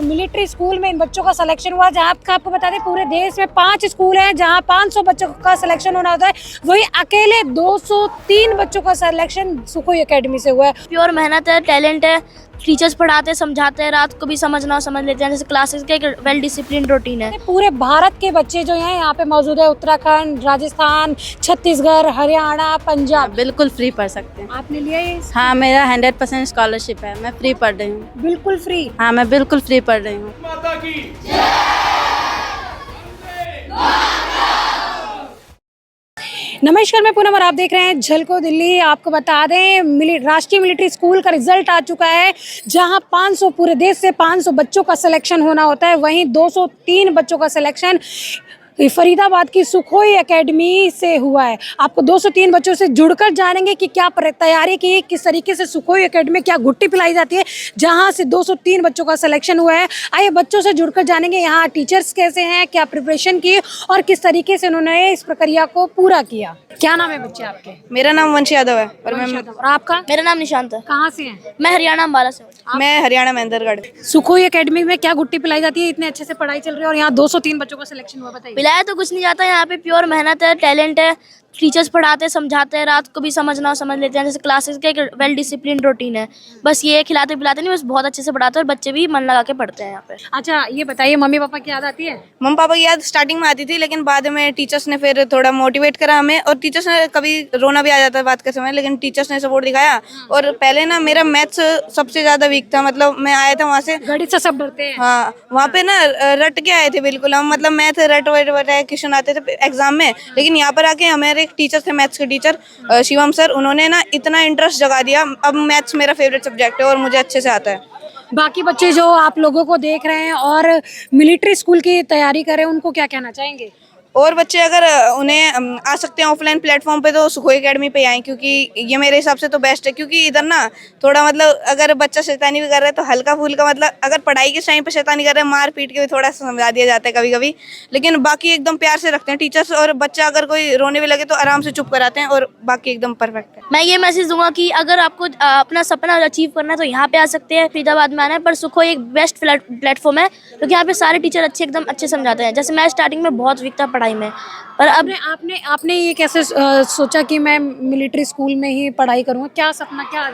Military school में इन बच्चों का सिलेक्शन हुआ, जहाँ आपको बता दें पूरे देश में 5 स्कूल हैं जहाँ 500 बच्चों का सिलेक्शन होना होता है, वही अकेले 203 बच्चों का सिलेक्शन सुखोई एकेडमी से हुआ है। प्योर मेहनत है, टैलेंट है, टीचर्स पढ़ाते समझाते हैं, रात को भी समझना हो समझ लेते हैं, जैसे क्लासेस का एक वेल डिसिप्लिन रूटीन है। पूरे भारत के बच्चे जो हैं यहाँ पे मौजूद है, उत्तराखंड, राजस्थान, छत्तीसगढ़, हरियाणा, पंजाब। बिल्कुल फ्री पढ़ सकते हैं। आपने लिया ये? हाँ, मेरा 100% स्कॉलरशिप है, मैं फ्री पढ़ रही हूँ। बिल्कुल फ्री? हाँ, मैं बिल्कुल फ्री पढ़ रही हूँ। नमस्कार, मैं पूनम और आप देख रहे हैं झलको दिल्ली। आपको बता दें राष्ट्रीय मिलिट्री स्कूल का रिजल्ट आ चुका है, जहां 500 पूरे देश से 500 बच्चों का सिलेक्शन होना होता है, वहीं 203 बच्चों का सिलेक्शन फरीदाबाद की सुखोई एकेडमी से हुआ है। आपको 203 बच्चों से जुड़कर जानेंगे कि क्या तैयारी की, किस तरीके से सुखोई एकेडमी में क्या गुट्टी पिलाई जाती है, जहां से 203 बच्चों का सिलेक्शन हुआ है। आइए बच्चों से जुड़कर जानेंगे यहाँ टीचर्स कैसे हैं, क्या प्रिपरेशन की और किस तरीके से उन्होंने इस प्रक्रिया को पूरा किया। क्या नाम है बच्चे आपके? मेरा नाम वंश यादव है और आपका? मेरा नाम निशांत है। कहाँ से हैं? मैं हरियाणा अम्बाला से हूँ। मैं हरियाणा महेंद्रगढ़। सुखोई एकेडमी में क्या गुट्टी पिलाई जाती है? इतने अच्छे से पढ़ाई चल रही है और यहाँ 203 बच्चों का सिलेक्शन हुआ, बताइए। पिलाया तो कुछ नहीं जाता, यहाँ पे प्योर मेहनत है, टैलेंट है, टीचर्स पढ़ाते समझाते हैं, रात को भी समझना हो समझ लेते हैं, जैसे क्लासेस का एक वेल डिसिप्लिन रूटीन है। बस ये खिलाते पिलाते नहीं, बस बहुत अच्छे से पढ़ाते हैं और बच्चे भी मन लगा के पढ़ते हैं यहाँ पे। अच्छा, ये बताइए मम्मी पापा की याद आती है? मम्मी पापा की याद स्टार्टिंग में आती थी, लेकिन बाद में टीचर्स ने फिर थोड़ा मोटिवेट करा हमें, और टीचर्स ने कभी रोना भी आ जाता है बात के समय, लेकिन टीचर्स ने सपोर्ट दिखाया। और पहले ना मेरा मैथ्स सबसे ज्यादा वीक था, मतलब मैं आया था वहाँ से, गणित से सब डरते हैं। हाँ, वहाँ पे ना रट के आए थे बिल्कुल हम, मतलब मैथ रट क्वेश्चन आते थे एग्जाम में। लेकिन यहाँ पर आके हमारे एक टीचर थे, मैथ्स के टीचर शिवम सर, उन्होंने ना इतना इंटरेस्ट जगा दिया, अब मैथ्स मेरा फेवरेट सब्जेक्ट है और मुझे अच्छे से आता है। बाकी बच्चे जो आप लोगों को देख रहे हैं और मिलिट्री स्कूल की तैयारी कर रहे हैं, उनको क्या कहना चाहेंगे? और बच्चे अगर उन्हें आ सकते हैं ऑफलाइन प्लेटफॉर्म पे, तो सुखोई एकेडमी पे आएँ, क्योंकि ये मेरे हिसाब से तो बेस्ट है। क्योंकि इधर ना थोड़ा मतलब अगर बच्चा शैतानी भी कर रहा है तो हल्का फुल्का, मतलब अगर पढ़ाई के टाइम पे शैतानी कर रहे हैं, मार पीट के भी थोड़ा सा समझा दिया जाता है कभी कभी, लेकिन बाकी एकदम प्यार से रखते हैं टीचर्स। और बच्चा अगर कोई रोने भी लगे तो आराम से चुप कराते हैं, और बाकी एकदम परफेक्ट है। मैं ये मैसेज दूंगा कि अगर आपको अपना सपना अचीव करना है तो यहाँ पे आ सकते हैं, फरीदाबाद में आना है। पर सुखोई एक बेस्ट प्लेटफॉर्म है, क्योंकि यहाँ पे सारे टीचर एकदम अच्छे समझाते हैं। जैसे मैं स्टार्टिंग में बहुत वीक था पढ़ाई में, पर अब आपने ये कैसे सोचा कि मैं मिलिट्री स्कूल में ही पढ़ाई करूँगा? क्या सपना, क्या?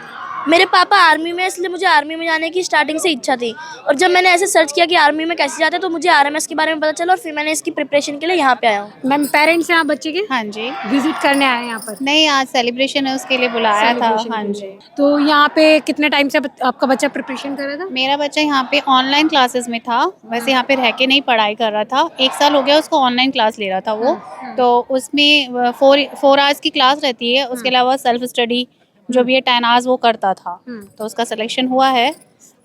मेरे पापा आर्मी में, इसलिए मुझे आर्मी में जाने की स्टार्टिंग से इच्छा थी। और जब मैंने ऐसे सर्च किया कि आर्मी में कैसे जाते हैं, तो मुझे आरएमएस के बारे में पता चला, और फिर मैंने इसकी प्रिपरेशन के लिए यहाँ पे आया हूँ। मैम, पेरेंट्स हैं आप बच्चे के? हाँ जी। विजिट करने आए हैं यहाँ पर? नहीं, आज सेलिब्रेशन है, उसके लिए बुलाया था। हाँ जी। तो यहाँ पे कितने टाइम से आपका बच्चा प्रिपरेशन कर रहा था? मेरा बच्चा यहाँ पे ऑनलाइन क्लासेस में था, वैसे यहाँ पे रह के नहीं पढ़ाई कर रहा था। 1 साल हो गया उसको ऑनलाइन क्लास ले रहा था वो। तो उसमें 4 आवर्स की क्लास रहती है, उसके अलावा सेल्फ स्टडी जो भी है 10 आवर्स वो करता था। तो उसका सिलेक्शन हुआ है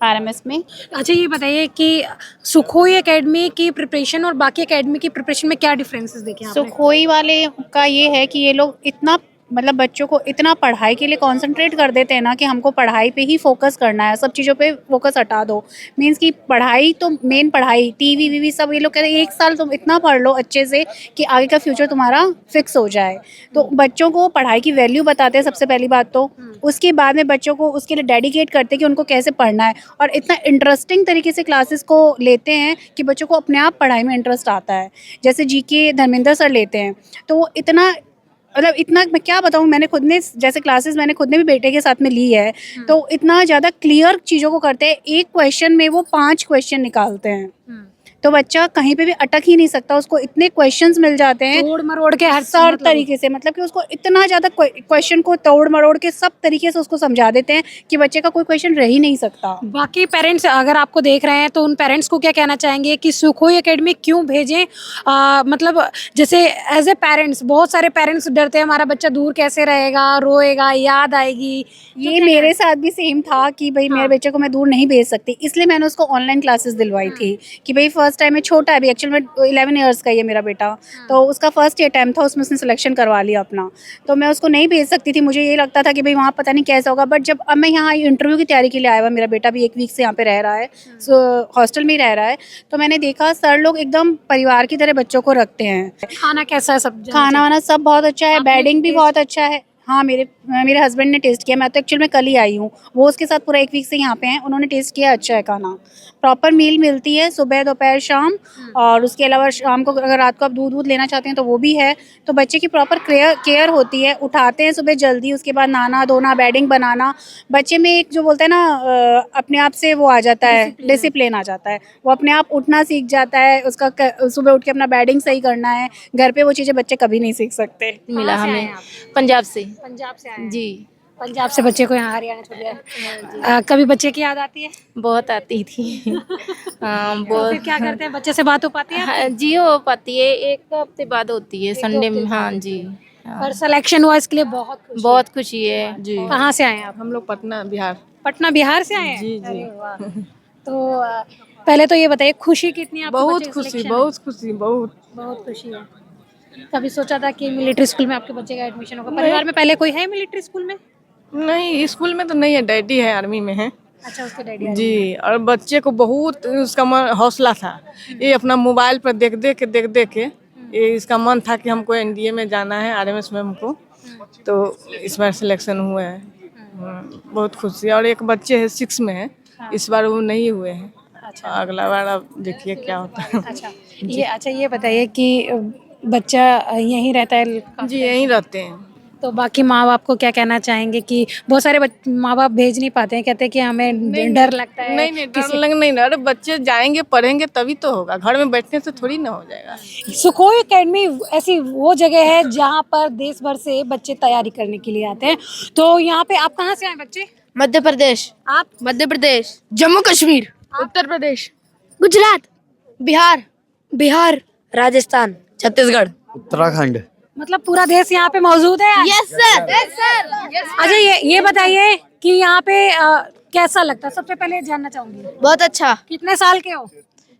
आरएमएस में। अच्छा, ये बताइए कि सुखोई एकेडमी की प्रिपरेशन और बाकी एकेडमी की प्रिपरेशन में क्या डिफरेंसेस देखे आपने? सुखोई वाले का ये है कि ये लोग इतना मतलब बच्चों को इतना पढ़ाई के लिए कंसंट्रेट कर देते हैं ना, कि हमको पढ़ाई पे ही फोकस करना है, सब चीज़ों पे फोकस हटा दो। मीन्स कि पढ़ाई तो मेन पढ़ाई, टीवी वीवी सब ये लोग कहते हैं 1 साल तुम इतना पढ़ लो अच्छे से कि आगे का फ्यूचर तुम्हारा फिक्स हो जाए। तो बच्चों को पढ़ाई की वैल्यू बताते हैं सबसे पहली बात तो, उसके बाद में बच्चों को उसके लिए डेडिकेट करते हैं कि उनको कैसे पढ़ना है, और इतना इंटरेस्टिंग तरीके से क्लासेस को लेते हैं कि बच्चों को अपने आप पढ़ाई में इंटरेस्ट आता है। जैसे जीके धर्मेंद्र सर लेते हैं, तो वो इतना मतलब इतना मैं क्या बताऊँ, मैंने खुद ने जैसे क्लासेस मैंने खुद ने भी बेटे के साथ में ली है, तो इतना ज़्यादा क्लियर चीज़ों को करते हैं। एक क्वेश्चन में वो 5 क्वेश्चन निकालते हैं, तो बच्चा कहीं पे भी अटक ही नहीं सकता, उसको इतने क्वेश्चंस मिल जाते हैं तोड़ मरोड़ के हर तरीके से, मतलब कि उसको इतना ज़्यादा क्वेश्चन को तोड़ मरोड़ के सब तरीके से उसको समझा देते हैं कि बच्चे का कोई क्वेश्चन रह ही नहीं सकता। बाकी पेरेंट्स अगर आपको देख रहे हैं तो उन पेरेंट्स को क्या कहना चाहेंगे कि सुखोई एकेडमी क्यों भेजें? मतलब जैसे एज ए पेरेंट्स, बहुत सारे पेरेंट्स डरते हैं हमारा बच्चा दूर कैसे रहेगा, रोएगा, याद आएगी। ये मेरे साथ भी सेम था कि भाई मेरे बच्चे को मैं दूर नहीं भेज सकती, इसलिए मैंने उसको ऑनलाइन क्लासेस दिलवाई थी कि भाई फर्स्ट टाइम में, छोटा है अभी एक्चुअल में 11 इयर्स का ही है मेरा बेटा, तो उसका फर्स्ट ईयर टाइम था, उसमें उसने सिलेक्शन करवा लिया अपना। तो मैं उसको नहीं भेज सकती थी, मुझे ये लगता था कि भाई वहाँ पता नहीं कैसा होगा। बट जब अब मैं यहाँ इंटरव्यू की तैयारी के लिए आया हुआ, मेरा बेटा भी 1 वीक से यहाँ पे रह रहा है, हॉस्टल में ही रह रहा है, तो मैंने देखा सर लोग एकदम परिवार की तरह बच्चों को रखते हैं। खाना कैसा है? सब खाना वाना सब बहुत अच्छा है, बेडिंग भी बहुत अच्छा है। हाँ, मेरे हस्बैंड ने टेस्ट किया। मैं तो एक्चुअल में कल ही आई हूँ। वो उसके साथ पूरा 1 वीक से यहाँ पे हैं। उन्होंने टेस्ट किया, अच्छा है खाना। प्रॉपर मील मिलती है सुबह, दोपहर, शाम। और उसके अलावा शाम को अगर रात को आप दूध लेना चाहते हैं तो वो भी है। तो बच्चे की प्रॉपर केयर होती है। उठाते हैं सुबह जल्दी, उसके बाद नहाना धोना, बेडिंग बनाना। बच्चे में एक जो बोलते हैं ना अपने आप से वो आ जाता है, डिसिप्लिन आ जाता है। वो अपने आप उठना सीख जाता है। उसका सुबह उठ के अपना बेडिंग सही करना है। घर पे वो चीज़ें बच्चे कभी नहीं सीख सकते। मिला हमें पंजाब से। पंजाब से आए हैं। जी, पंजाब से बच्चे को यहाँ हरियाणा छोड़ दिया। कभी बच्चे की याद आती है? बहुत आती थी। हाँ, तो बहुत। फिर क्या करते हैं, बच्चे से बात हो पाती है? हाँ, जी हो पाती है, 1 हफ्ते बाद होती है, संडे में। हाँ जी, हाँ, और सिलेक्शन हुआ इसके लिए बहुत खुशी है जी। कहाँ से आए हैं आप? हम लोग पटना बिहार। पटना बिहार से आए हैं? जी, जी। अरे वाह। तो पहले तो ये बताइए, खुशी कितनी है आपको? बहुत बच्चे का खुशी, selection बहुत खुशी, बहुत। बहुत खुशी है। कभी सोचा था कि मिलिट्री स्कूल में आपके बच्चे का एडमिशन होगा? परिवार में पहले कोई है मिलिट्री स्कूल में? नहीं, स्कूल में तो नहीं है, डैडी है आर्मी में है। अच्छा, उसके डैडी जी, और बच्चे को बहुत उसका हौसला था। ये अपना मोबाइल पर देख देख के ये इसका मन था कि हमको एनडीए में जाना है, आरएमएस में हमको। तो इस बार सिलेक्शन हुआ है। बहुत खुशी है। और एक बच्चे है 6 में है, इस बार वो नहीं हुए हैं। अगला बार अब देखिए क्या होता है। अच्छा, ये बताइए कि बच्चा यहीं रहता है? जी, यहीं रहते हैं। तो बाकी माँ बाप को क्या कहना चाहेंगे कि बहुत सारे माँ बाप भेज नहीं पाते हैं, कहते हैं कि हमें डर लगता है? नहीं, डर लग नहीं ना। अरे बच्चे जाएंगे पढ़ेंगे तभी तो होगा, घर में बैठने से थोड़ी ना हो जाएगा। सुखोई एकेडमी ऐसी वो जगह है जहाँ पर देश भर से बच्चे तैयारी करने के लिए आते हैं। तो यहाँ पे आप कहाँ से आए बच्चे? मध्य प्रदेश। आप? मध्य प्रदेश। जम्मू कश्मीर। उत्तर प्रदेश। गुजरात। बिहार। राजस्थान। छत्तीसगढ़। उत्तराखंड। मतलब पूरा देश यहाँ पे मौजूद है? Yes sir. अच्छा, ये बताइए कि यहाँ पे कैसा लगता है? सबसे पहले जानना चाहूंगी, बहुत अच्छा। कितने साल के हो?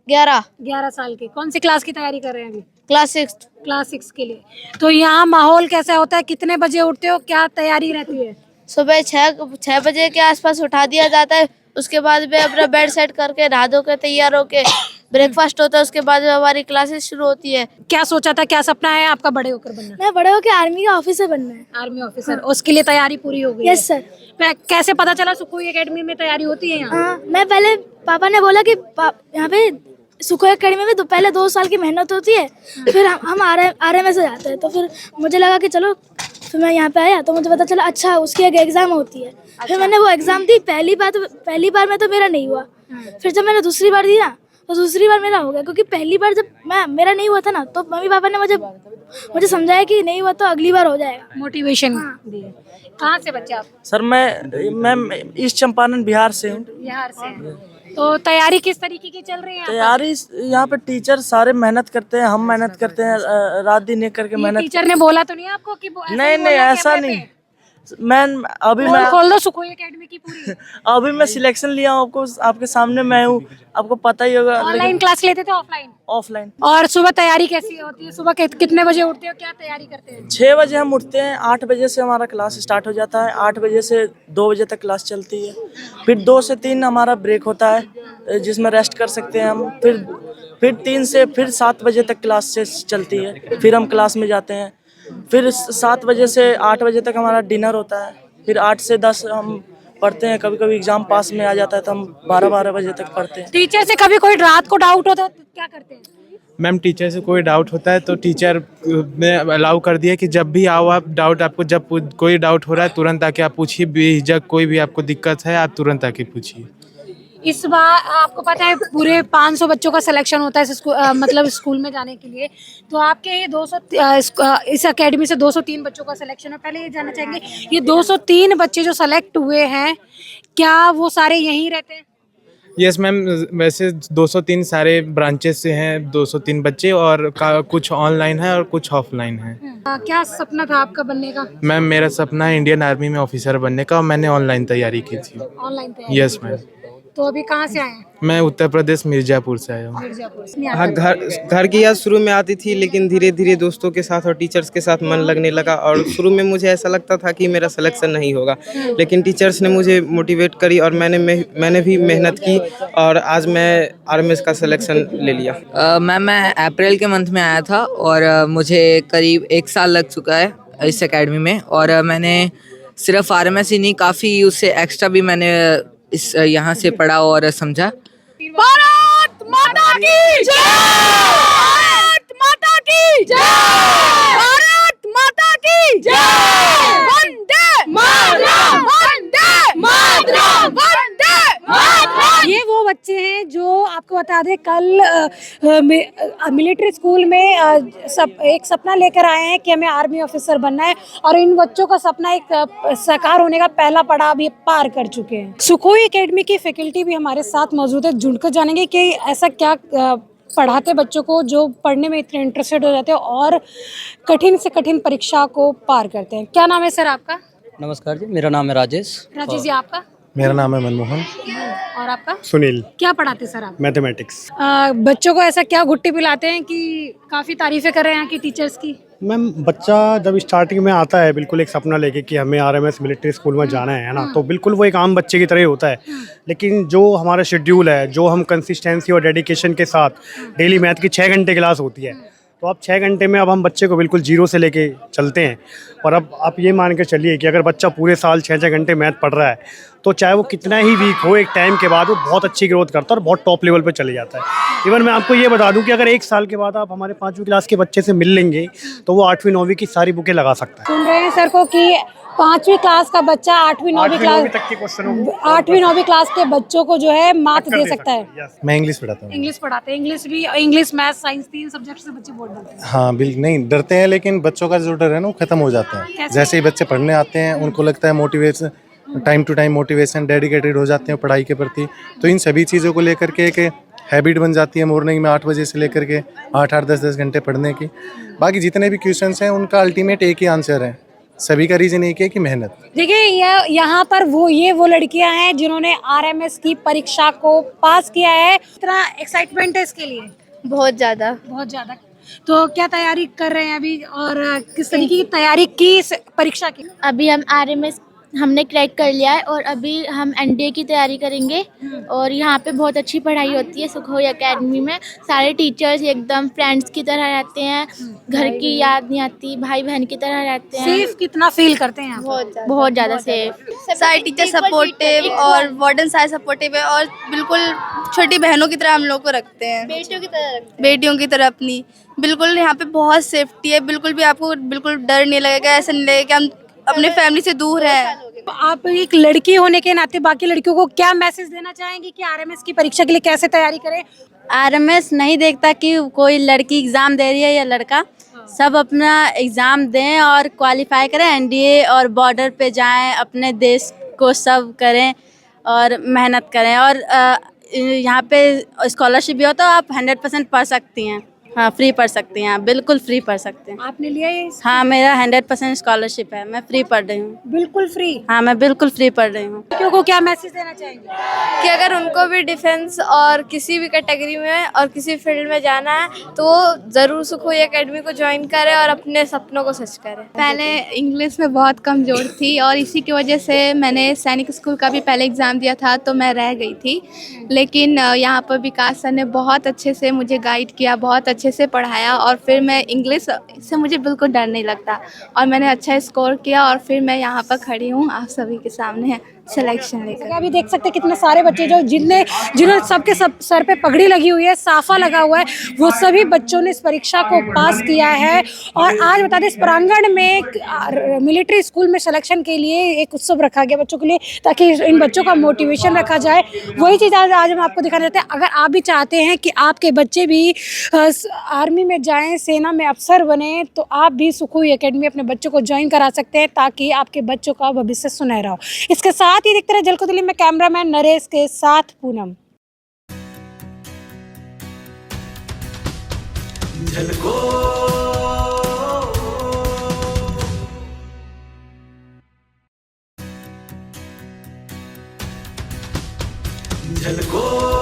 11। 11 साल के। कौन सी क्लास की तैयारी कर रहे हैं अभी? क्लास 6। क्लास 6 के लिए। तो यहाँ माहौल कैसा होता है? कितने बजे उठते हो? क्या तैयारी रहती है? सुबह 6 बजे के आसपास उठा दिया जाता है। उसके बाद में अपना बेड सेट करके नहा धो के तैयार होके ब्रेकफास्ट होता है। उसके बाद हमारी क्लासेस शुरू होती है। क्या सोचा था, क्या सपना है आपका बड़े होकर बनना? मैं बड़े होके आर्मी का ऑफिसर बनना है। Army officer. उसके लिए तैयारी पूरी हो गई? Yes sir. कैसे पता चला सुखोई एकेडमी में तैयारी होती है यहाँ? हाँ, मैं पहले पापा ने बोला कि यहाँ पे सुखोई एकेडमी में तो पहले 2 साल की मेहनत होती है, फिर हम आरएमएस से जाते हैं। तो फिर मुझे लगा कि चलो, फिर मैं यहाँ पे आया तो मुझे पता चला अच्छा उसकी एक एग्जाम होती है। फिर मैंने वो एग्जाम दी। पहली बार में तो मेरा नहीं हुआ। फिर जब मैंने दूसरी बार दी ना तो दूसरी बार मेरा हो गया, क्योंकि पहली बार जब मेरा नहीं हुआ था ना तो मम्मी पापा ने मुझे समझाया कि नहीं हुआ तो अगली बार हो जाएगा। मोटिवेशन दिए। कहाँ से बच्चे आप? सर मैं ईस्ट चंपारण बिहार से हूँ। बिहार से हैं। तो तैयारी किस तरीके की चल रही है? तैयारी यहाँ पे टीचर सारे मेहनत करते हैं, हम मेहनत करते हैं, रात दिन एक करके मेहनत। टीचर ने बोला तो नहीं आपको कि नहीं ऐसा नहीं। मैं खोल दो सुखोई एकेडमी की पूरी। अभी मैं सिलेक्शन लिया हूँ, आपको आपके सामने मैं हूँ, आपको पता ही होगा। ऑनलाइन क्लास लेते थे ऑफलाइन? ऑफलाइन। और सुबह तैयारी कैसी होती है? सुबह कितने बजे उठते हो? क्या तैयारी करते हैं? 6 बजे हम उठते हैं। 8 बजे से हमारा क्लास स्टार्ट हो जाता है। 8 बजे से 2 बजे तक क्लास चलती है। फिर 2 से 3 हमारा ब्रेक होता है जिसमें रेस्ट कर सकते हैं हम। फिर 3 से फिर 7 बजे तक क्लास से चलती है। फिर हम क्लास में जाते हैं। फिर 7 बजे से 8 बजे तक हमारा डिनर होता है। फिर 8 से 10 हम पढ़ते हैं। कभी कभी एग्जाम पास में आ जाता है तो हम 12 बजे तक पढ़ते हैं। टीचर से कभी कोई रात को डाउट होता है तो क्या करते हैं? मैम, टीचर से कोई डाउट होता है तो टीचर ने अलाउ कर दिया कि जब भी आओ आप, डाउट आपको जब कोई डाउट हो रहा है तुरंत आके आप पूछिए। बेझिझक कोई भी आपको दिक्कत है आप तुरंत आके पूछिए। इस बार आपको पता है पूरे 500 बच्चों का सिलेक्शन होता है मतलब स्कूल में जाने के लिए। तो आपके ये 200 इस एकेडमी से 203 बच्चों का सिलेक्शन है। पहले ये जानना चाहेंगे, ये 203 बच्चे जो सेलेक्ट हुए हैं क्या वो सारे यहीं रहते हैं? यस मैम, वैसे 203 सारे ब्रांचेस से हैं 203 बच्चे, और कुछ ऑनलाइन है और कुछ ऑफलाइन है। क्या सपना था आपका बनने का? मैम, मेरा सपना है इंडियन आर्मी में ऑफिसर बनने का, और मैंने ऑनलाइन तैयारी की थी। ऑनलाइन तैयारी? Yes ma'am. तो अभी कहाँ से आए हैं? मैं उत्तर प्रदेश मिर्जापुर से आया हूँ। मिर्जापुर से। हाँ, घर की याद शुरू में आती थी, लेकिन धीरे धीरे दोस्तों के साथ और टीचर्स के साथ मन लगने लगा। और शुरू में मुझे ऐसा लगता था कि मेरा सिलेक्शन नहीं होगा, लेकिन टीचर्स ने मुझे मोटिवेट करी और मैंने भी मेहनत की और आज मैं आरएमएस का सिलेक्शन ले लिया। मैं अप्रैल के मंथ में आया था और मुझे करीब 1 साल लग चुका है इस एकेडमी में, और मैंने सिर्फ आरएमएस ही नहीं, काफ़ी उससे एक्स्ट्रा भी मैंने इस यहाँ से पढ़ा और समझा। भारत माता की जय! भारत माता की जय! भारत माता की जय! वंदे मातरम! वंदे मातरम! वंदे मातरम! ये वो बच्चे हैं जो आपको बता दें कल मिलिट्री स्कूल में एक सपना लेकर आए हैं कि हमें आर्मी ऑफिसर बनना है, और इन बच्चों का सपना एक साकार होने का पहला पड़ाव भी पार कर चुके हैं। सुखोई एकेडमी की फैकल्टी भी हमारे साथ मौजूद है, जुड़कर जानेंगे कि ऐसा क्या पढ़ाते बच्चों को जो पढ़ने में इतने इंटरेस्टेड हो जाते हैं और कठिन से कठिन परीक्षा को पार करते हैं। क्या नाम है सर आपका? नमस्कार जी, मेरा नाम है राजेश। राजेश जी, आपका? मेरा नाम है मनमोहन। और आपका? सुनील। क्या पढ़ाते सर आप? मैथमेटिक्स। बच्चों को ऐसा क्या घुट्टी पिलाते हैं कि काफ़ी तारीफें कर रहे हैं यहाँ की टीचर्स की? मैम, बच्चा जब स्टार्टिंग में आता है बिल्कुल एक सपना लेके कि हमें आरएमएस मिलिट्री स्कूल में जाना है ना, तो बिल्कुल वो एक आम बच्चे की तरह ही होता है। लेकिन जो हमारा शेड्यूल है, जो हम कंसिस्टेंसी और डेडिकेशन के साथ डेली मैथ की 6 घंटे क्लास होती है, तो अब 6 घंटे में अब हम बच्चे को बिल्कुल जीरो से लेके चलते हैं। और अब आप ये मान के चलिए कि अगर बच्चा पूरे साल 6-6 घंटे मैथ पढ़ रहा है, तो चाहे वो कितना ही वीक हो, एक टाइम के बाद वो बहुत अच्छी ग्रोथ करता है और बहुत टॉप लेवल पे चले जाता है। इवन मैं आपको ये बता दूं कि अगर 1 साल के बाद आप हमारे 5वीं क्लास के बच्चे से मिल लेंगे, तो वो 8वीं 9वीं की सारी बुकें लगा सकता है। सुन रहे हैं सर को कि 5वीं क्लास का बच्चा 8वीं 9वीं क्लास तक के क्वेश्चनों को 8वीं 9वीं क्लास के बच्चों को जो है मात दे सकता है। मैं इंग्लिश पढ़ाता हूँ। इंग्लिश पढ़ाते हैं, इंग्लिश मैथ साइंस 3 सब्जेक्ट से बच्चे बोल देते हैं। हाँ, बिल्कुल नहीं डरते हैं, लेकिन बच्चों का जो डर है ना वो खत्म हो जाता है। जैसे ही बच्चे पढ़ने आते हैं, उनको लगता है motivation, time to time motivation, dedicated हो जाते हैं पढ़ाई के प्रति। तो इन सभी चीज़ों को लेकर के एक हैबिट बन जाती है मॉर्निंग में 8 बजे से लेकर के 8-8 10-10 घंटे पढ़ने की। बाकी जितने भी क्वेश्चंस हैं उनका अल्टीमेट एक ही आंसर है, सभी का रीजन एक है कि मेहनत। देखिए यहाँ पर वो लड़कियां हैं जिन्होंने आरएमएस की परीक्षा को पास किया है। इतना एक्साइटमेंट है इसके लिए? बहुत ज़्यादा। बहुत ज़्यादा। तो क्या तैयारी कर रहे हैं अभी, और किस तरीके की तैयारी की इस परीक्षा की? अभी हम आरएमएस हमने क्रैक कर लिया है और अभी हम एनडीए की तैयारी करेंगे। और यहाँ पे बहुत अच्छी पढ़ाई होती है सुखोई एकेडमी में। सारे टीचर्स एकदम फ्रेंड्स की तरह रहते हैं, घर की याद नहीं आती, भाई बहन की तरह रहते हैं। सेफ कितना फील करते हैं आप? बहुत ज़्यादा सेफ। सारे टीचर सपोर्टिव और वार्डन सारे सपोर्टिव है, और बिल्कुल छोटी बहनों की तरह हम लोग को रखते हैं, बेटियों की तरह अपनी। बिल्कुल यहाँ पे बहुत सेफ्टी है, बिल्कुल भी आपको बिल्कुल डर नहीं लगेगा, ऐसा नहीं लगेगा कि हम अपने फैमिली से दूर हैं। आप एक लड़की होने के नाते बाकी लड़कियों को क्या मैसेज देना चाहेंगी कि आरएमएस की परीक्षा के लिए कैसे तैयारी करें? आरएमएस नहीं देखता कि कोई लड़की एग्ज़ाम दे रही है या लड़का, सब अपना एग्ज़ाम दें और क्वालिफाई करें, एनडीए और बॉर्डर पे जाएं, अपने देश को सर्व करें और मेहनत करें। और यहाँ पे स्कॉलरशिप भी हो तो आप 100% पढ़ सकती हैं। हाँ, फ्री पढ़ सकती हैं आप, बिल्कुल फ्री पढ़ सकते हैं। आपने लिया ये? हाँ, मेरा 100% स्कॉलरशिप है, मैं फ्री पढ़ रही हूँ। बिल्कुल फ्री? हाँ, मैं बिल्कुल फ्री पढ़ रही हूँ। लड़कियों को क्या मैसेज देना चाहेंगे? कि अगर उनको भी डिफेंस और किसी भी कैटेगरी में और किसी फील्ड में जाना है तो वो ज़रूर सुखोई एकेडमी को ज्वाइन करें और अपने सपनों को सच करें। पहले इंग्लिश में बहुत कमज़ोर थी और इसी की वजह से मैंने सैनिक स्कूल का भी पहले एग्ज़ाम दिया था तो मैं रह गई थी। लेकिन यहाँ पर विकास सर ने बहुत अच्छे से मुझे गाइड किया, बहुत अच्छे से पढ़ाया और फिर मैं इंग्लिश से मुझे बिल्कुल डर नहीं लगता और मैंने अच्छा स्कोर किया और फिर मैं यहाँ पर खड़ी हूँ आप सभी के सामने सिलेक्शन लेकर। अभी देख सकते हैं कितने सारे बच्चे जो जिन्होंने सबके सब सर पे पगड़ी लगी हुई है, साफा लगा हुआ है, वो सभी बच्चों ने इस परीक्षा को पास किया है। और आज बता दें इस प्रांगण में मिलिट्री स्कूल में सिलेक्शन के लिए एक उत्सव रखा गया बच्चों के लिए, ताकि इन बच्चों का मोटिवेशन रखा जाए। वही चीज़ आज हम आपको दिखाना चाहते हैं। अगर आप भी चाहते हैं कि आपके बच्चे भी आर्मी में जाएं, सेना में अफसर बने, तो आप भी सुखोई एकेडमी अपने बच्चों को ज्वाइन करा सकते हैं ताकि आपके बच्चों का भविष्य सुनहरा हो। इसके साथ ही देखते रहे झलको दिल्ली में कैमरामैन नरेश के साथ पूनम। झलको